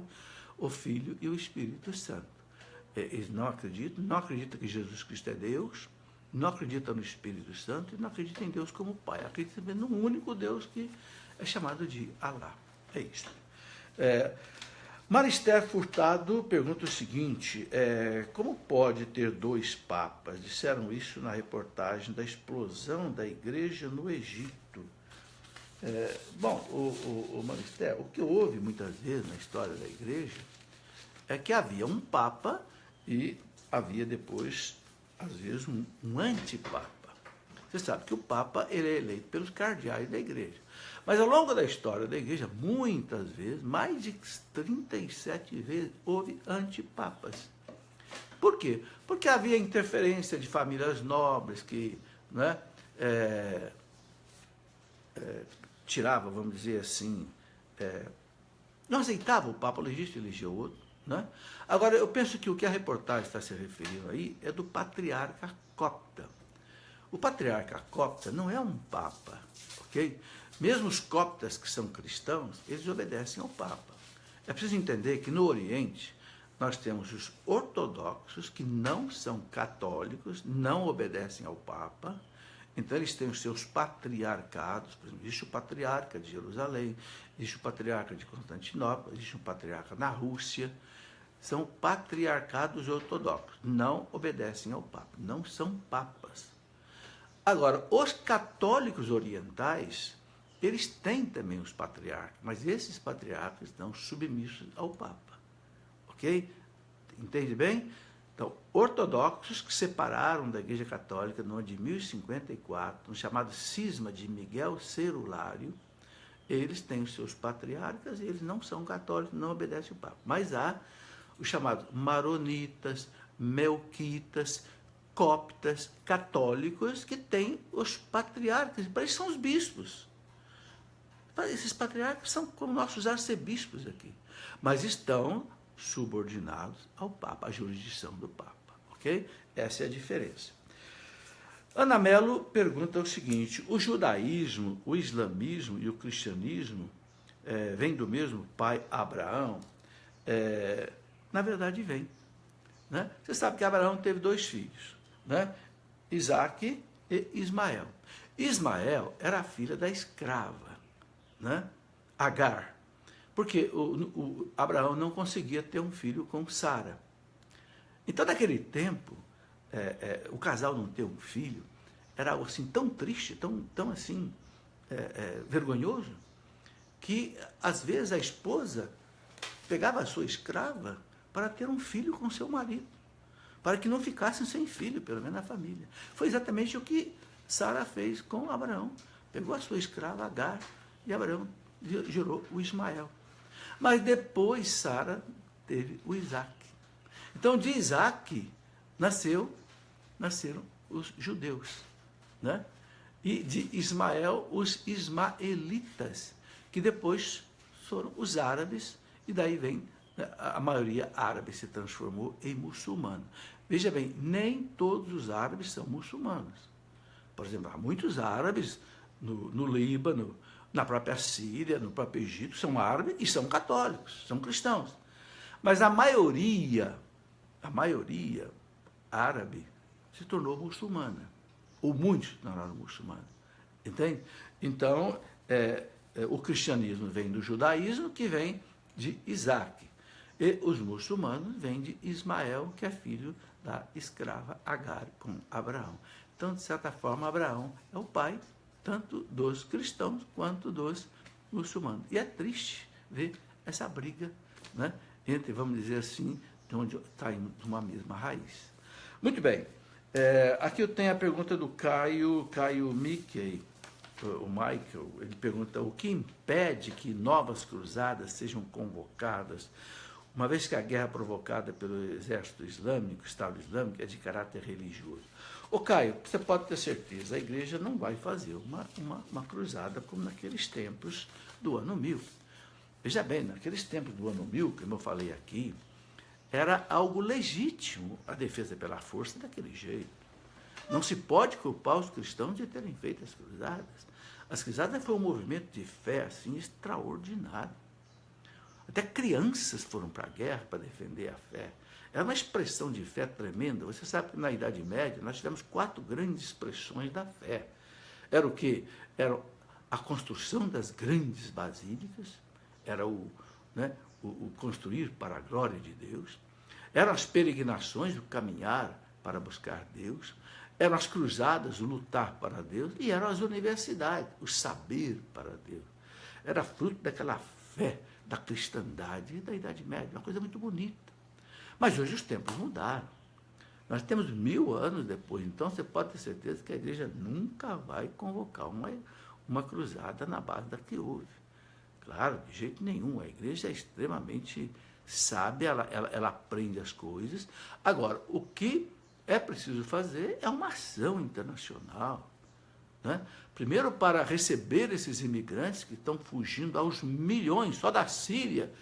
Speaker 1: o Filho e o Espírito Santo. Eles não acreditam que Jesus Cristo é Deus, não acreditam no Espírito Santo e não acreditam em Deus como Pai. Acreditam num único Deus, que é chamado de Alá. É isso. Marister Furtado pergunta o seguinte: como pode ter dois papas? Disseram isso na reportagem da explosão da igreja no Egito. O Marister, o que houve muitas vezes na história da igreja é que havia um papa e havia depois, às vezes, um antipapa. Você sabe que o papa ele é eleito pelos cardeais da igreja. Mas ao longo da história da igreja, muitas vezes, mais de 37 vezes, houve antipapas. Por quê? Porque havia interferência de famílias nobres que, né, tirava, vamos dizer assim, não aceitava o papa legítimo e elegia outro. Né? Agora, eu penso que o que a reportagem está se referindo aí é do patriarca copta. O patriarca copta não é um papa, ok? Mesmo os coptas que são cristãos, eles obedecem ao papa. É preciso entender que no Oriente nós temos os ortodoxos, que não são católicos, não obedecem ao papa. Então eles têm os seus patriarcados. Por exemplo, existe o patriarca de Jerusalém, existe o patriarca de Constantinopla, existe um patriarca na Rússia. São patriarcados ortodoxos, não obedecem ao papa, não são papas. Agora, os católicos orientais, eles têm também os patriarcas, mas esses patriarcas estão submissos ao papa. Ok? Entende bem? Então, ortodoxos que separaram da Igreja Católica no ano de 1054, no chamado cisma de Miguel Cerulário, eles têm os seus patriarcas e eles não são católicos, não obedecem ao papa. Mas há os chamados maronitas, melquitas, coptas, católicos, que têm os patriarcas, para eles são os bispos. Esses patriarcas são como nossos arcebispos aqui, mas estão subordinados ao Papa, à jurisdição do Papa, ok? Essa é a diferença. Ana Mello pergunta o seguinte: o judaísmo, o islamismo e o cristianismo vêm do mesmo pai Abraão? Na verdade, vem. Né? Você sabe que Abraão teve 2 filhos, né? Isaac e Ismael. Ismael era a filha da escrava, né? Agar, porque o Abraão não conseguia ter um filho com Sara. Então, naquele tempo, o casal não ter um filho era algo assim tão triste, tão assim, vergonhoso. que, às vezes, a esposa pegava a sua escrava para ter um filho com seu marido, para que não ficassem sem filho, pelo menos na família. Foi exatamente o que Sara fez com Abraão. Pegou a sua escrava Agar e Abraão gerou o Ismael. Mas depois Sara teve o Isaac. Então de Isaac nasceram os judeus, né? E de Ismael os ismaelitas, que depois foram os árabes, e daí vem a maioria árabe se transformou em muçulmano. Veja bem, nem todos os árabes são muçulmanos. Por exemplo, há muitos árabes no Líbano, na própria Síria, no próprio Egito, são árabes e são católicos, são cristãos. Mas a maioria árabe se tornou muçulmana, ou muitos se tornaram muçulmanos. Entende? Então, o cristianismo vem do judaísmo, que vem de Isaac. E os muçulmanos vêm de Ismael, que é filho da escrava Agar com Abraão. Então, de certa forma, Abraão é o pai tanto dos cristãos quanto dos muçulmanos. E é triste ver essa briga, né, entre, vamos dizer assim, de onde está indo de uma mesma raiz. Muito bem. Aqui eu tenho a pergunta do Caio Mickey, o Michael. Ele pergunta: o que impede que novas cruzadas sejam convocadas, uma vez que a guerra provocada pelo exército islâmico, Estado Islâmico, é de caráter religioso? Ô Caio, você pode ter certeza, a igreja não vai fazer uma cruzada como naqueles tempos do ano 1000. Veja bem, naqueles tempos do ano 1000, como eu falei aqui, era algo legítimo a defesa pela força daquele jeito. Não se pode culpar os cristãos de terem feito as cruzadas. As cruzadas foi um movimento de fé assim extraordinário. Até crianças foram para a guerra para defender a fé. Era uma expressão de fé tremenda. Você sabe que na Idade Média nós tivemos 4 grandes expressões da fé. Era o quê? Era a construção das grandes basílicas, era o construir para a glória de Deus, eram as peregrinações, o caminhar para buscar Deus, eram as cruzadas, o lutar para Deus, e eram as universidades, o saber para Deus. Era fruto daquela fé da cristandade da Idade Média, uma coisa muito bonita. Mas hoje os tempos mudaram. Nós temos 1000 anos depois, então você pode ter certeza que a igreja nunca vai convocar uma cruzada na base da que houve. Claro, de jeito nenhum. A igreja é extremamente sábia, ela aprende as coisas. Agora, o que é preciso fazer é uma ação internacional, né? Primeiro, para receber esses imigrantes que estão fugindo aos milhões, só da Síria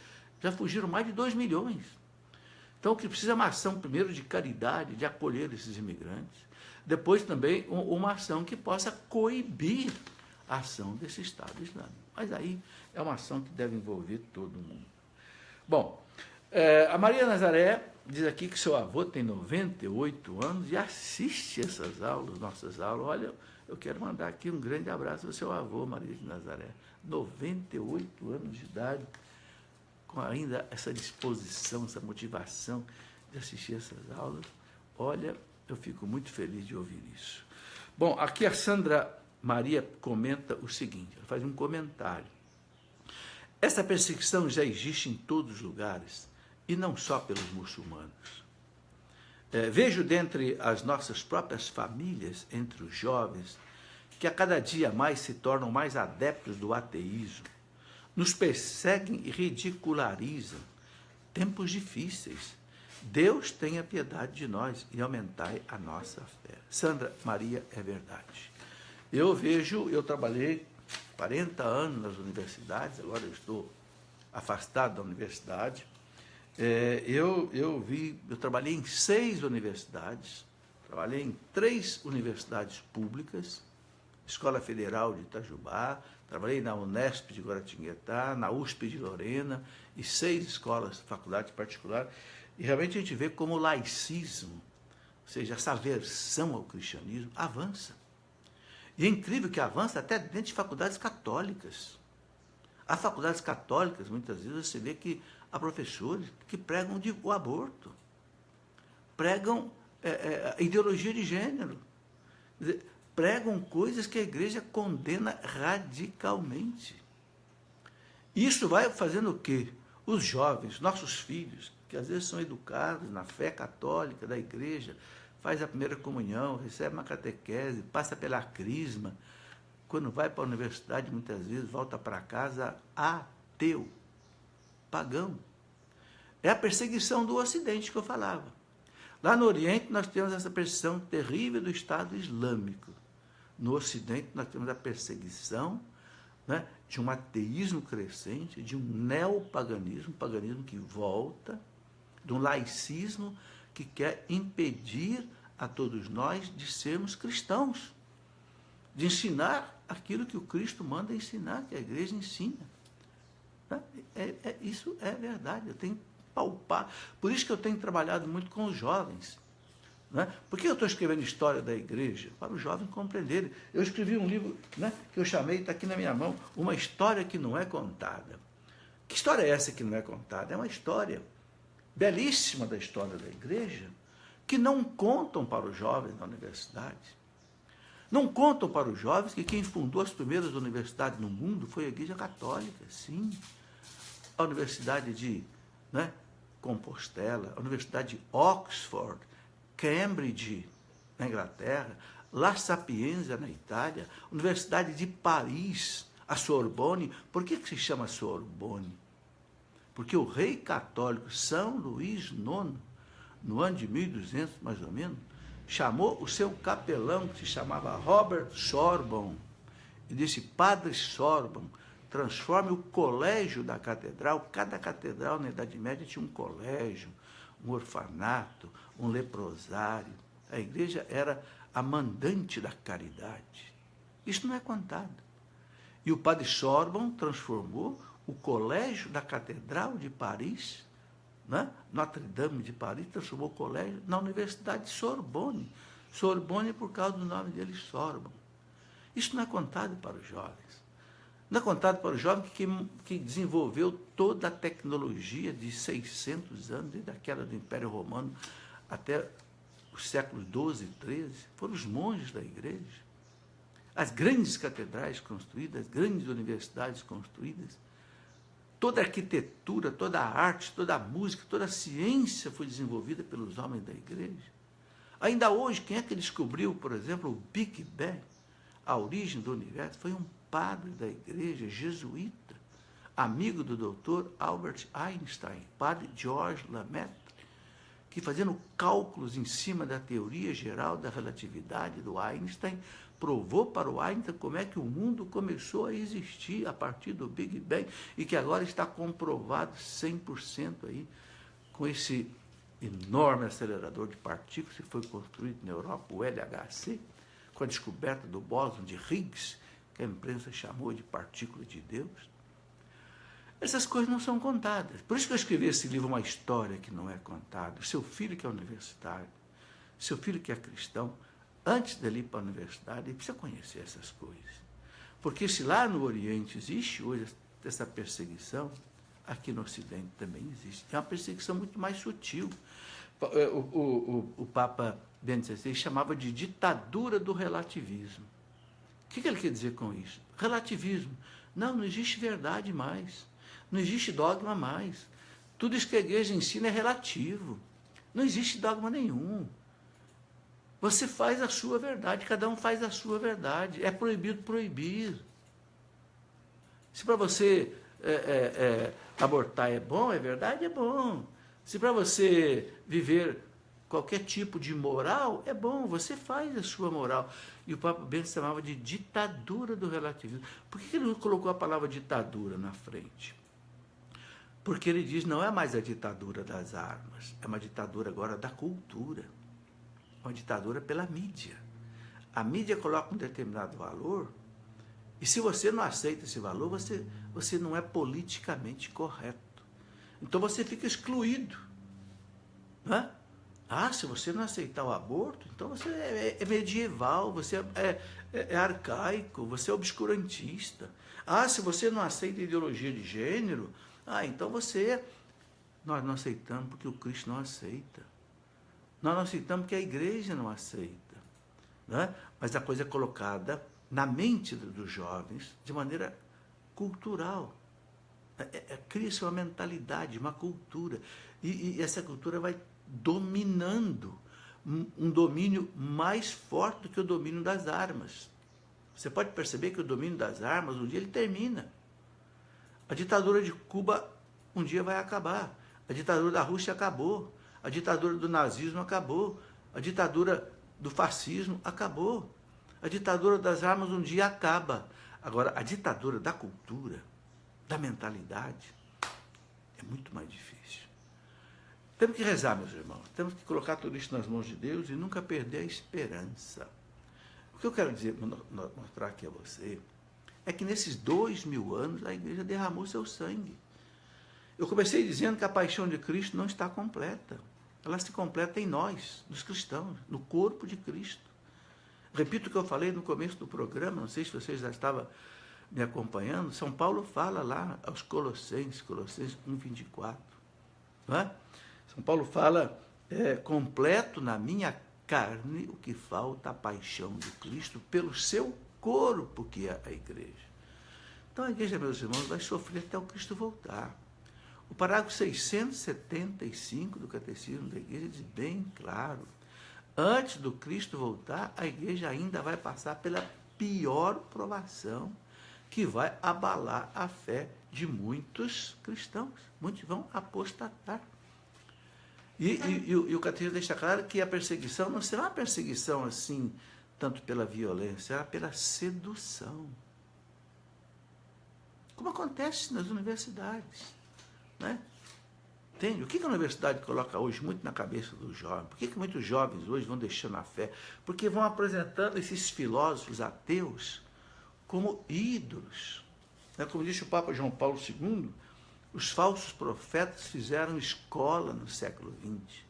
Speaker 1: já fugiram mais de 2 milhões. Então, o que precisa é uma ação, primeiro, de caridade, de acolher esses imigrantes. Depois, também, uma ação que possa coibir a ação desse Estado Islâmico. Mas aí é uma ação que deve envolver todo mundo. Bom, a Maria Nazaré diz aqui que seu avô tem 98 anos e assiste essas aulas, nossas aulas. Olha, eu quero mandar aqui um grande abraço ao seu avô, Maria de Nazaré. 98 anos de idade, com ainda essa disposição, essa motivação de assistir essas aulas. Olha, eu fico muito feliz de ouvir isso. Bom, aqui a Sandra Maria comenta o seguinte, ela faz um comentário. Essa perseguição já existe em todos os lugares, e não só pelos muçulmanos. Vejo dentre as nossas próprias famílias, entre os jovens, que a cada dia mais se tornam mais adeptos do ateísmo, nos perseguem e ridicularizam. Tempos difíceis. Deus tenha piedade de nós e aumentai a nossa fé. Sandra Maria, é verdade. Eu trabalhei 40 anos nas universidades, agora eu estou afastado da universidade. Eu trabalhei em 6 universidades, trabalhei em 3 universidades públicas, Escola Federal de Itajubá, trabalhei na Unesp de Guaratinguetá, na USP de Lorena, e 6 escolas, faculdades particulares, e realmente a gente vê como o laicismo, ou seja, essa aversão ao cristianismo, avança. E é incrível que avança até dentro de faculdades católicas. Há faculdades católicas, muitas vezes, você vê que há professores que pregam o aborto, pregam ideologia de gênero, quer dizer, pregam coisas que a igreja condena radicalmente. Isso vai fazendo o quê? Os jovens, nossos filhos, que às vezes são educados na fé católica da igreja, faz a primeira comunhão, recebe uma catequese, passa pela crisma, quando vai para a universidade, muitas vezes volta para casa ateu, pagão. É a perseguição do Ocidente que eu falava. Lá no Oriente nós temos essa perseguição terrível do Estado Islâmico. No Ocidente nós temos a perseguição, né, de um ateísmo crescente, de um neopaganismo, paganismo que volta, de um laicismo que quer impedir a todos nós de sermos cristãos, de ensinar aquilo que o Cristo manda ensinar, que a igreja ensina. Isso é verdade, eu tenho que palpar. Por isso que eu tenho trabalhado muito com os jovens. Né? Por que eu estou escrevendo história da igreja? Para os jovens compreenderem. Eu escrevi um livro, né, que eu chamei, está aqui na minha mão, Uma História que Não é Contada. Que história é essa que não é contada? É uma história belíssima da história da igreja, que não contam para os jovens da universidade. Não contam para os jovens que quem fundou as primeiras universidades no mundo foi a Igreja Católica, sim. A Universidade de, né, Compostela, a Universidade de Oxford, Cambridge, na Inglaterra, La Sapienza, na Itália, Universidade de Paris, a Sorbonne. Por que se chama Sorbonne? Porque o rei católico São Luís IX, no ano de 1200, mais ou menos, chamou o seu capelão, que se chamava Robert Sorbonne, e disse: Padre Sorbonne, transforme o colégio da catedral. Cada catedral na Idade Média tinha um colégio, um orfanato, um leprosário. A igreja era a mandante da caridade. Isso não é contado. E o padre Sorbonne transformou o colégio da Catedral de Paris, né? Notre-Dame de Paris, transformou o colégio na Universidade de Sorbonne. Sorbonne por causa do nome dele, Sorbonne. Isso não é contado para os jovens. Não é contado para o jovem que desenvolveu toda a tecnologia de 600 anos, desde a queda do Império Romano até os séculos XII e XIII, foram os monges da igreja. As grandes catedrais construídas, as grandes universidades construídas, toda a arquitetura, toda a arte, toda a música, toda a ciência foi desenvolvida pelos homens da igreja. Ainda hoje, quem é que descobriu, por exemplo, o Big Bang, a origem do universo? Foi um padre da igreja, jesuíta, amigo do doutor Albert Einstein, padre Georges Lemaitre, que fazendo cálculos em cima da teoria geral da relatividade do Einstein, provou para o Einstein como é que o mundo começou a existir a partir do Big Bang e que agora está comprovado 100% aí com esse enorme acelerador de partículas que foi construído na Europa, o LHC, com a descoberta do bóson de Higgs, que a imprensa chamou de partícula de Deus. Essas coisas não são contadas. Por isso que eu escrevi esse livro, Uma História que Não é Contada. O seu filho que é universitário, seu filho que é cristão, antes dele ir para a universidade, ele precisa conhecer essas coisas. Porque se lá no Oriente existe hoje essa perseguição, aqui no Ocidente também existe. É uma perseguição muito mais sutil. O Papa Bento XVI chamava de ditadura do relativismo. O que ele quer dizer com isso? Relativismo. Não existe verdade mais. Não existe dogma mais. Tudo isso que a igreja ensina é relativo. Não existe dogma nenhum. Você faz a sua verdade, cada um faz a sua verdade. É proibido proibir. Se para você abortar é bom, é verdade, é bom. Se para você viver qualquer tipo de moral, é bom, você faz a sua moral. E o Papa Bento chamava de ditadura do relativismo. Por que ele não colocou a palavra ditadura na frente? Porque ele diz, não é mais a ditadura das armas, é uma ditadura agora da cultura. Uma ditadura pela mídia. A mídia coloca um determinado valor, e se você não aceita esse valor, você não é politicamente correto. Então você fica excluído. Né? Se você não aceitar o aborto, então você é medieval, você é arcaico, você é obscurantista. Se você não aceita a ideologia de gênero, então você... Nós não aceitamos porque o Cristo não aceita. Nós não aceitamos porque a igreja não aceita. Né? Mas a coisa é colocada na mente dos jovens de maneira cultural. Cria-se uma mentalidade, uma cultura, e essa cultura vai dominando, um domínio mais forte do que o domínio das armas. Você pode perceber que o domínio das armas, um dia ele termina. A ditadura de Cuba um dia vai acabar. A ditadura da Rússia acabou. A ditadura do nazismo acabou. A ditadura do fascismo acabou. A ditadura das armas um dia acaba. Agora, a ditadura da cultura, da mentalidade, é muito mais difícil. Temos que rezar, meus irmãos. Temos que colocar tudo isso nas mãos de Deus e nunca perder a esperança. O que eu quero dizer, mostrar aqui a você, é que nesses 2000 anos a igreja derramou seu sangue. Eu comecei dizendo que a paixão de Cristo não está completa. Ela se completa em nós, nos cristãos, no corpo de Cristo. Repito o que eu falei no começo do programa, não sei se vocês já estavam me acompanhando. São Paulo fala lá aos Colossenses 1:24. Não é? São Paulo fala, completo na minha carne o que falta a paixão de Cristo pelo seu corpo, que é a igreja. Então a igreja, meus irmãos, vai sofrer até o Cristo voltar. O parágrafo 675 do Catecismo da Igreja diz bem claro: antes do Cristo voltar, a igreja ainda vai passar pela pior provação, que vai abalar a fé de muitos cristãos. Muitos vão apostatar. E o Catecismo deixa claro que a perseguição não será uma perseguição assim, tanto pela violência, será pela sedução. Como acontece nas universidades. Né? Entende? O que a universidade coloca hoje muito na cabeça dos jovens? Por que muitos jovens hoje vão deixando a fé? Porque vão apresentando esses filósofos ateus como ídolos. Como disse o Papa João Paulo II, os falsos profetas fizeram escola no século XX.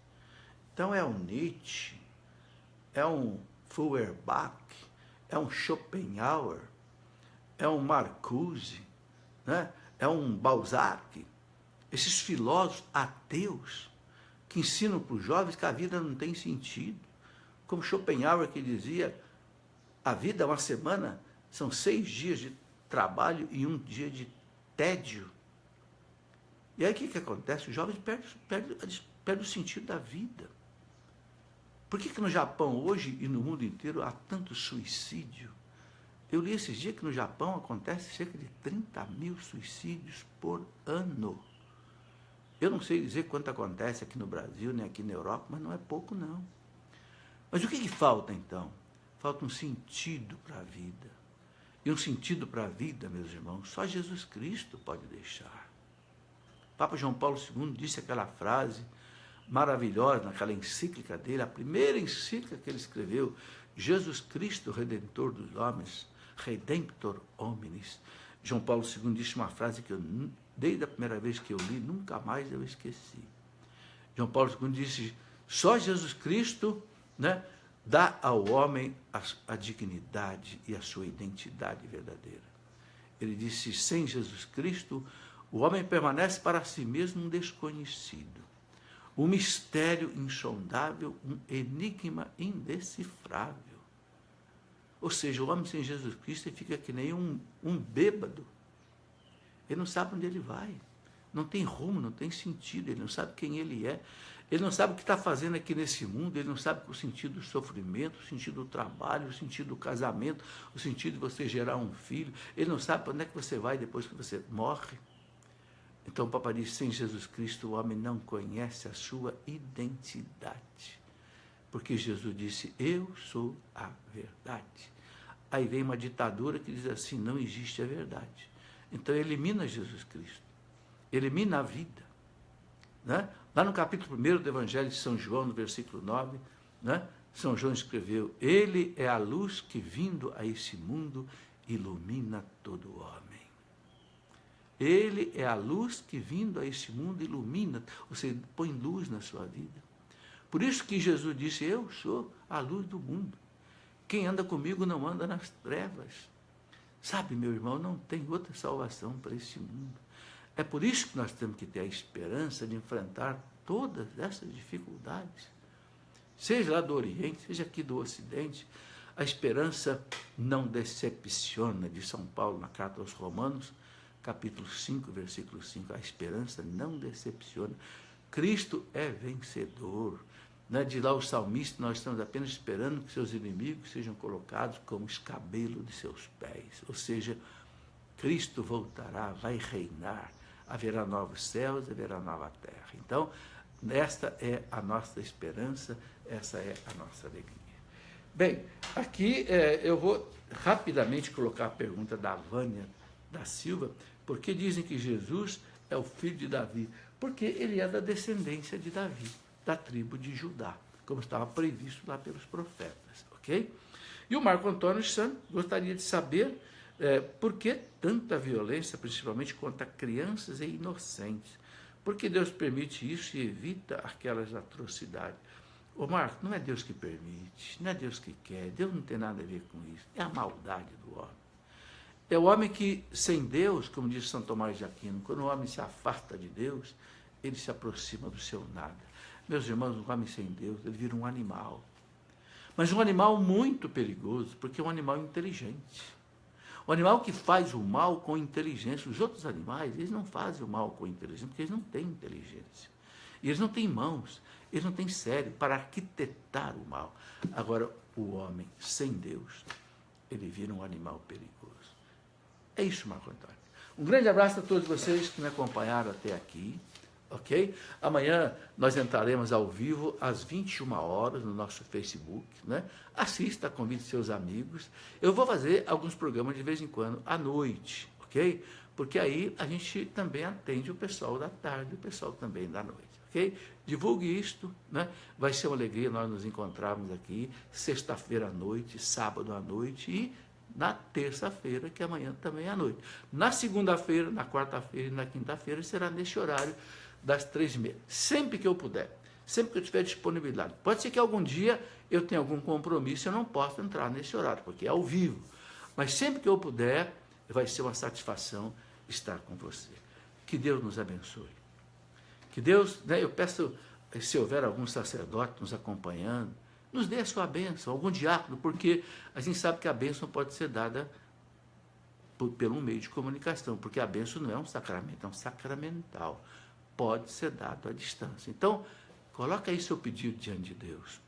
Speaker 1: Então é um Nietzsche, é um Feuerbach, é um Schopenhauer, é um Marcuse, né? É um Balzac. Esses filósofos ateus que ensinam para os jovens que a vida não tem sentido. Como Schopenhauer, que dizia, a vida é uma semana, são 6 dias de trabalho e 1 dia de tédio. E aí o que acontece? Os jovens perdem o sentido da vida. Por que no Japão hoje e no mundo inteiro há tanto suicídio? Eu li esses dias que no Japão acontece cerca de 30 mil suicídios por ano. Eu não sei dizer quanto acontece aqui no Brasil, nem aqui na Europa, mas não é pouco, não. Mas o que falta, então? Falta um sentido para a vida. E um sentido para a vida, meus irmãos, só Jesus Cristo pode deixar. Papa João Paulo II disse aquela frase maravilhosa naquela encíclica dele, a primeira encíclica que ele escreveu, Jesus Cristo, Redentor dos homens, Redemptor hominis. João Paulo II disse uma frase que eu, desde a primeira vez que eu li, nunca mais eu esqueci. João Paulo II disse, só Jesus Cristo, né, dá ao homem a dignidade e a sua identidade verdadeira. Ele disse, sem Jesus Cristo, o homem permanece para si mesmo um desconhecido, um mistério insondável, um enigma indecifrável. Ou seja, o homem sem Jesus Cristo ele fica que nem um bêbado. Ele não sabe onde ele vai. Não tem rumo, não tem sentido. Ele não sabe quem ele é. Ele não sabe o que está fazendo aqui nesse mundo. Ele não sabe o sentido do sofrimento, o sentido do trabalho, o sentido do casamento, o sentido de você gerar um filho. Ele não sabe para onde é que você vai depois que você morre. Então o Papa diz, sem Jesus Cristo o homem não conhece a sua identidade. Porque Jesus disse, eu sou a verdade. Aí vem uma ditadura que diz assim, não existe a verdade. Então elimina Jesus Cristo, elimina a vida. Né? Lá no capítulo 1 do Evangelho de São João, no versículo 9, né? São João escreveu, ele é a luz que vindo a esse mundo ilumina todo homem. Ele é a luz que vindo a esse mundo ilumina, ou seja, põe luz na sua vida. Por isso que Jesus disse, eu sou a luz do mundo. Quem anda comigo não anda nas trevas. Sabe, meu irmão, não tem outra salvação para esse mundo. É por isso que nós temos que ter a esperança de enfrentar todas essas dificuldades. Seja lá do Oriente, seja aqui do Ocidente, a esperança não decepciona, de São Paulo na carta aos Romanos, capítulo 5, versículo 5, a esperança não decepciona. Cristo é vencedor. Né? Diz lá o salmista, nós estamos apenas esperando que seus inimigos sejam colocados como escabelo de seus pés. Ou seja, Cristo voltará, vai reinar, haverá novos céus, haverá nova terra. Então, esta é a nossa esperança, essa é a nossa alegria. Bem, aqui eu vou rapidamente colocar a pergunta da Vânia da Silva, porque dizem que Jesus é o filho de Davi, porque ele é da descendência de Davi, da tribo de Judá, como estava previsto lá pelos profetas, ok? E o Marco Antônio Santos gostaria de saber por que tanta violência, principalmente contra crianças e inocentes? Por que Deus permite isso e evita aquelas atrocidades? Ô Marco, não é Deus que permite, não é Deus que quer, Deus não tem nada a ver com isso, é a maldade do homem. É o homem que, sem Deus, como diz São Tomás de Aquino, quando o homem se afasta de Deus, ele se aproxima do seu nada. Meus irmãos, o homem sem Deus, ele vira um animal. Mas um animal muito perigoso, porque é um animal inteligente. O animal que faz o mal com inteligência. Os outros animais, eles não fazem o mal com inteligência, porque eles não têm inteligência. E eles não têm mãos, eles não têm cérebro para arquitetar o mal. Agora, o homem sem Deus, ele vira um animal perigoso. É isso, Marco Antônio. Um grande abraço a todos vocês que me acompanharam até aqui, ok? Amanhã nós entraremos ao vivo às 21 horas no nosso Facebook, né? Assista, convide seus amigos. Eu vou fazer alguns programas de vez em quando à noite, ok? Porque aí a gente também atende o pessoal da tarde, o pessoal também da noite, ok? Divulgue isto, né? Vai ser uma alegria nós nos encontrarmos aqui sexta-feira à noite, sábado à noite e na terça-feira, que amanhã também é à noite. Na segunda-feira, na quarta-feira e na quinta-feira será neste horário das 3h30. Sempre que eu puder, sempre que eu tiver disponibilidade. Pode ser que algum dia eu tenha algum compromisso e eu não possa entrar nesse horário, porque é ao vivo. Mas sempre que eu puder, vai ser uma satisfação estar com você. Que Deus nos abençoe. Que Deus, né, eu peço, se houver algum sacerdote nos acompanhando, nos dê a sua bênção, algum diácono, porque a gente sabe que a bênção pode ser dada pelo meio de comunicação, porque a bênção não é um sacramento, é um sacramental. Pode ser dado à distância. Então, coloca aí seu pedido diante de Deus.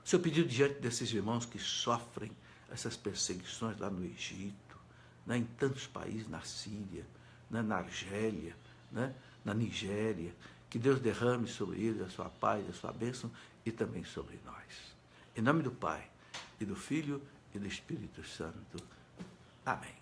Speaker 1: Seu pedido diante desses irmãos que sofrem essas perseguições lá no Egito, né, em tantos países, na Síria, né, na Argélia, né, na Nigéria. Que Deus derrame sobre eles a sua paz, a sua bênção e também sobre nós. Em nome do Pai, e do Filho, e do Espírito Santo. Amém.